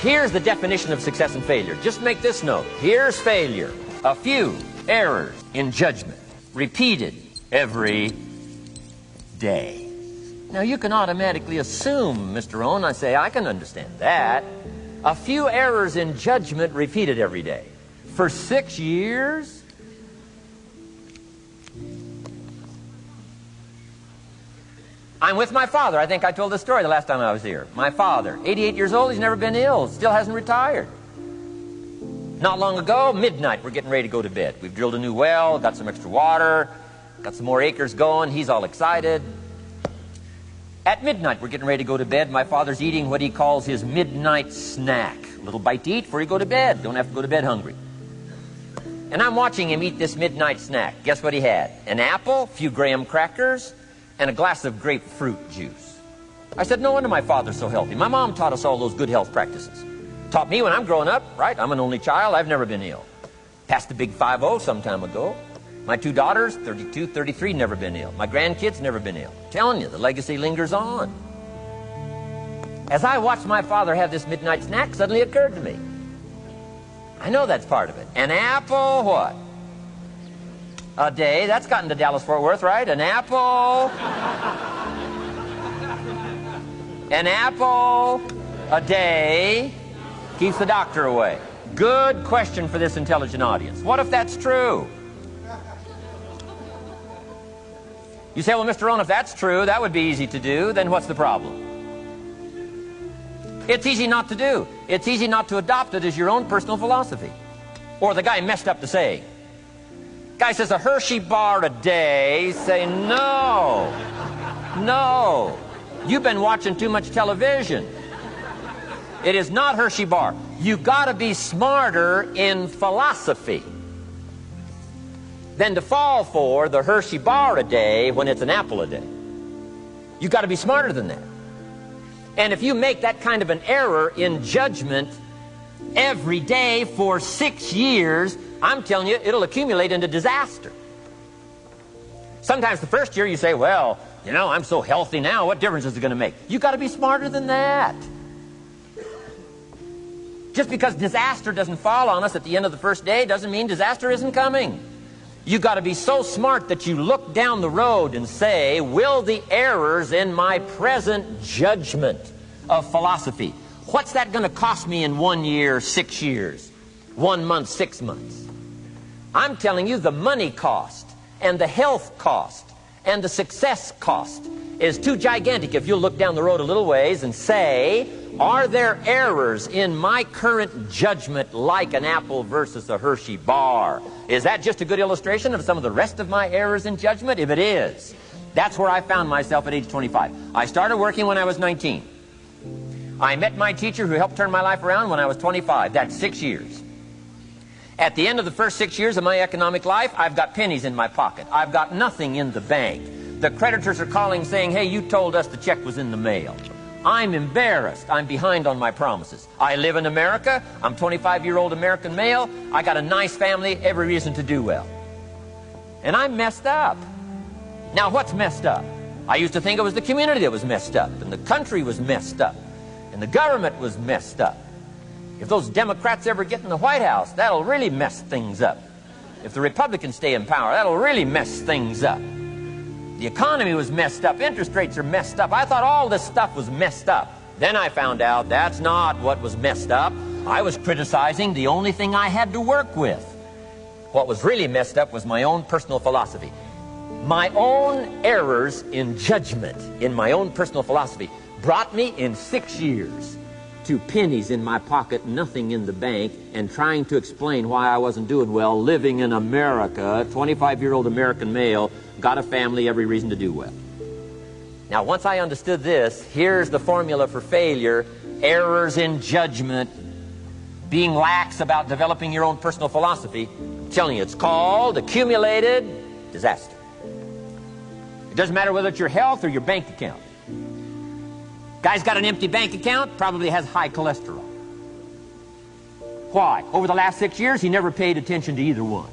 Here's the definition of success and failure. Just make this note. Here's failure. A few errors in judgment, repeated every day. Now, you can automatically assume, Mr. Rohn, I say, I can understand that. A few errors in judgment repeated every day. For 6 years? I'm with my father. I think I told this story the last time I was here. My father, 88 years old, he's never been ill, still hasn't retired. Not long ago, midnight, we're getting ready to go to bed. We've drilled a new well, got some extra water, got some more acres going. He's all excited. At midnight, we're getting ready to go to bed. My father's eating what he calls his midnight snack. A little bite to eat before you go to bed. Don't have to go to bed hungry. And I'm watching him eat this midnight snack. Guess what he had? An apple, a few graham crackers, and a glass of grapefruit juice. I said, no wonder my father's so healthy. My mom taught us all those good health practices. Taught me when I'm growing up, right? I'm an only child. I've never been ill. Passed the big 5-0 some time ago. My 2 daughters, 32, 33, never been ill. My grandkids, never been ill. I'm telling you, the legacy lingers on. As I watched my father have this midnight snack, suddenly it occurred to me. I know that's part of it. An apple, what? A day. That's gotten to Dallas-Fort Worth, right? An apple. An apple a day keeps the doctor away. Good question for this intelligent audience. What if that's true? You say, well, Mr. Rohn, if that's true, that would be easy to do. Then what's the problem? It's easy not to do. It's easy not to adopt it as your own personal philosophy. Or the guy messed up the saying. Guy says a Hershey bar a day. Say, no. No. You've been watching too much television. It is not Hershey bar. You got to be smarter in philosophy than to fall for the Hershey bar a day when it's an apple a day. You got to be smarter than that. And if you make that kind of an error in judgment every day for 6 years, I'm telling you, it'll accumulate into disaster. Sometimes the first year you say, well, you know, I'm so healthy now, what difference is it going to make? You got to be smarter than that. Just because disaster doesn't fall on us at the end of the first day doesn't mean disaster isn't coming. You got to be so smart that you look down the road and say, will the errors in my present judgment of philosophy, what's that going to cost me in 1 year, 6 years, 1 month, 6 months? I'm telling you, the money cost and the health cost and the success cost is too gigantic if you'll look down the road a little ways and say, are there errors in my current judgment like an apple versus a Hershey bar? Is that just a good illustration of some of the rest of my errors in judgment? If it is, that's where I found myself at age 25. I started working when I was 19. I met my teacher who helped turn my life around when I was 25. That's 6 years. At the end of the first 6 years of my economic life, I've got pennies in my pocket. I've got nothing in the bank. The creditors are calling saying, hey, you told us the check was in the mail. I'm embarrassed. I'm behind on my promises. I live in America. I'm 25-year-old American male. I got a nice family, every reason to do well. And I'm messed up. Now, what's messed up? I used to think it was the community that was messed up, and the country was messed up, and the government was messed up. If those Democrats ever get in the White House, that'll really mess things up. If the Republicans stay in power, that'll really mess things up. The economy was messed up. Interest rates are messed up. I thought all this stuff was messed up. Then I found out that's not what was messed up. I was criticizing the only thing I had to work with. What was really messed up was my own personal philosophy. My own errors in judgment in my own personal philosophy brought me in 6 years to pennies in my pocket, nothing in the bank, and trying to explain why I wasn't doing well, living in America, 25-year-old American male, got a family, every reason to do well. Now, once I understood this, here's the formula for failure: errors in judgment, being lax about developing your own personal philosophy. I'm telling you, it's called accumulated disaster. It doesn't matter whether it's your health or your bank account. Guy's got an empty bank account, probably has high cholesterol. Why? Over the last 6 years, he never paid attention to either one.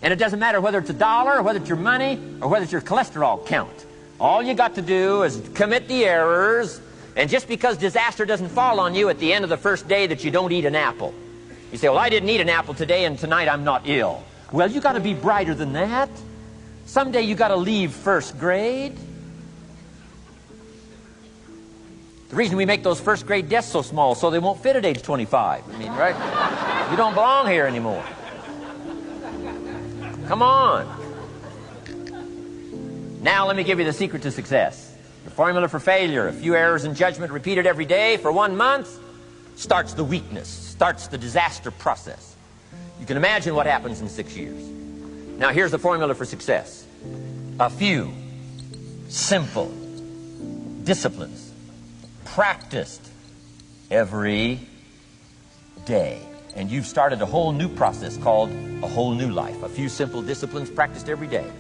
And it doesn't matter whether it's a dollar, or whether it's your money, or whether it's your cholesterol count. All you got to do is commit the errors And just because disaster doesn't fall on you at the end of the first day that you don't eat an apple. You say, well, I didn't eat an apple today and tonight I'm not ill. Well, you got to be brighter than that. Someday you got to leave first grade. The reason we make those first grade desks so small so they won't fit at age 25. I mean, right? You don't belong here anymore. Come on. Now let me give you the secret to success. The formula for failure: a few errors in judgment repeated every day for 1 month starts the weakness, starts the disaster process. You can imagine what happens in 6 years. Now here's the formula for success. A few simple disciplines practiced every day. And you've started a whole new process called a whole new life. A few simple disciplines practiced every day.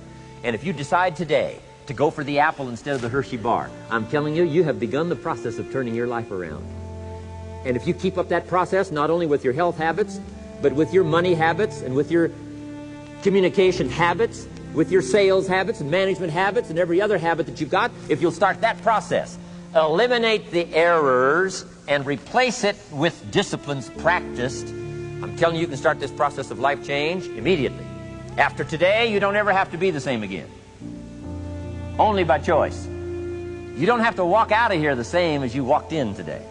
And if you decide today to go for the apple instead of the Hershey bar, I'm telling you, you have begun the process of turning your life around. And if you keep up that process, not only with your health habits, but with your money habits and with your communication habits, with your sales habits and management habits and every other habit that you've got, if you'll start that process, eliminate the errors and replace it with disciplines practiced, I'm telling you, you can start this process of life change immediately. After today, you don't ever have to be the same again. Only by choice. You don't have to walk out of here the same as you walked in today.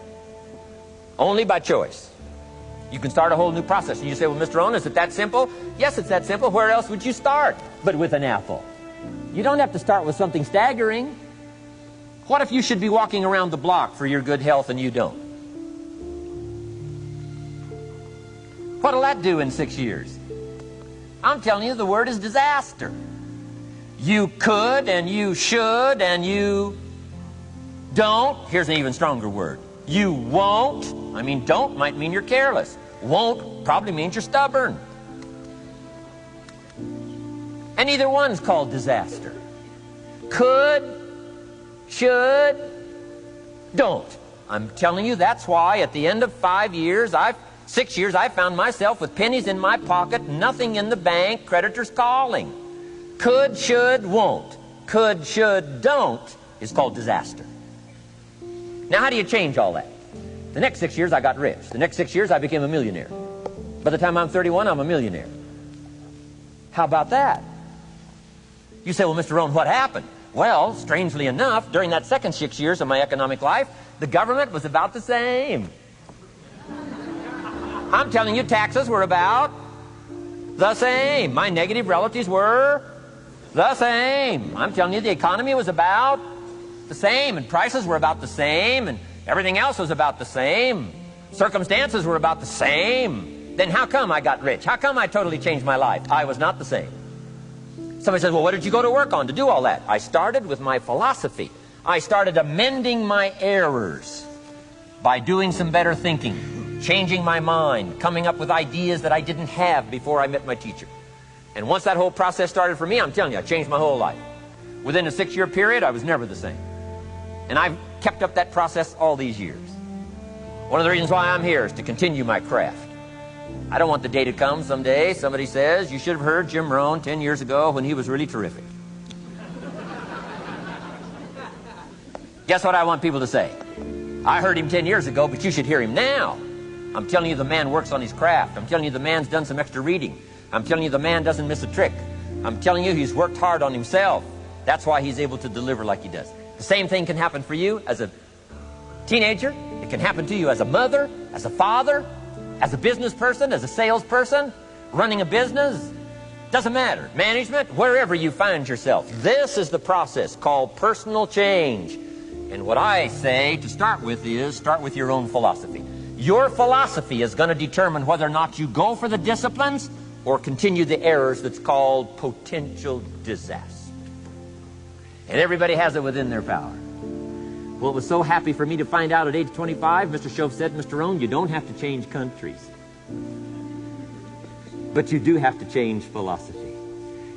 Only by choice. You can start a whole new process. And you say, well, Mr. Rohn, is it that simple? Yes, it's that simple. Where else would you start but with an apple? You don't have to start with something staggering. What if you should be walking around the block for your good health and you don't? What'll that do in 6 years? I'm telling you, the word is disaster. You could and you should and you don't. Here's an even stronger word. You won't. I mean, don't might mean you're careless. Won't probably means you're stubborn. And either one's called disaster. Could, should, don't. I'm telling you, that's why at the end of 6 years, I found myself with pennies in my pocket, nothing in the bank, creditors calling. Could, should, won't. Could, should, don't is called disaster. Now, how do you change all that? The next 6 years, I got rich. The next 6 years, I became a millionaire. By the time I'm 31, I'm a millionaire. How about that? You say, well, Mr. Rohn, what happened? Well, strangely enough, during that second 6 years of my economic life, the government was about the same. I'm telling you, taxes were about the same. My negative relatives were the same. I'm telling you, the economy was about the same, and prices were about the same, and everything else was about the same. Circumstances were about the same. Then how come I got rich? How come I totally changed my life? I was not the same. Somebody says, well, what did you go to work on to do all that? I started with my philosophy. I started amending my errors by doing some better thinking, changing my mind, coming up with ideas that I didn't have before I met my teacher. And once that whole process started for me, I'm telling you, I changed my whole life. Within a 6-year period, I was never the same. And I've kept up that process all these years. One of the reasons why I'm here is to continue my craft. I don't want the day to come someday somebody says, you should have heard Jim Rohn 10 years ago when he was really terrific. Guess what I want people to say? I heard him 10 years ago, but you should hear him now. I'm telling you, the man works on his craft. I'm telling you, the man's done some extra reading. I'm telling you, the man doesn't miss a trick. I'm telling you, he's worked hard on himself. That's why he's able to deliver like he does. The same thing can happen for you as a teenager. It can happen to you as a mother, as a father, as a business person, as a salesperson, running a business. Doesn't matter. Management, wherever you find yourself. This is the process called personal change. And what I say to start with is, start with your own philosophy. Your philosophy is going to determine whether or not you go for the disciplines or continue the errors that's called potential disaster. And everybody has it within their power. Well, it was so happy for me to find out at age 25, Mr. Shove said, Mr. Rohn, you don't have to change countries. But you do have to change philosophy.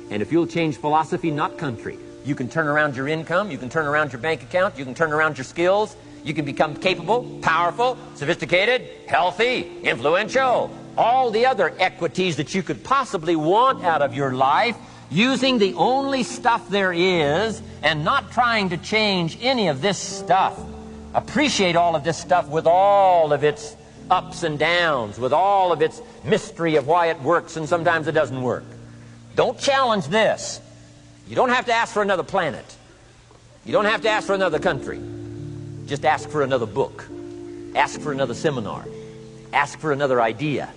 And if you'll change philosophy, not country, you can turn around your income, you can turn around your bank account, you can turn around your skills, you can become capable, powerful, sophisticated, healthy, influential, all the other equities that you could possibly want out of your life, using the only stuff there is and not trying to change any of this stuff. Appreciate all of this stuff with all of its ups and downs, with all of its mystery of why it works and sometimes it doesn't work. Don't challenge this. You don't have to ask for another planet. You don't have to ask for another country. Just ask for another book. Ask for another seminar. Ask for another idea.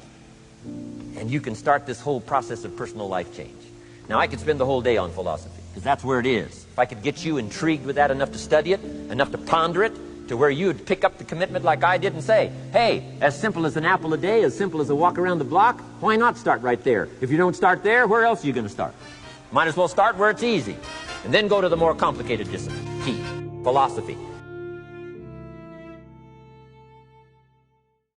And you can start this whole process of personal life change. Now, I could spend the whole day on philosophy, because that's where it is. If I could get you intrigued with that enough to study it, enough to ponder it, to where you would pick up the commitment like I did and say, hey, as simple as an apple a day, as simple as a walk around the block, why not start right there? If you don't start there, where else are you going to start? Might as well start where it's easy, and then go to the more complicated discipline, philosophy.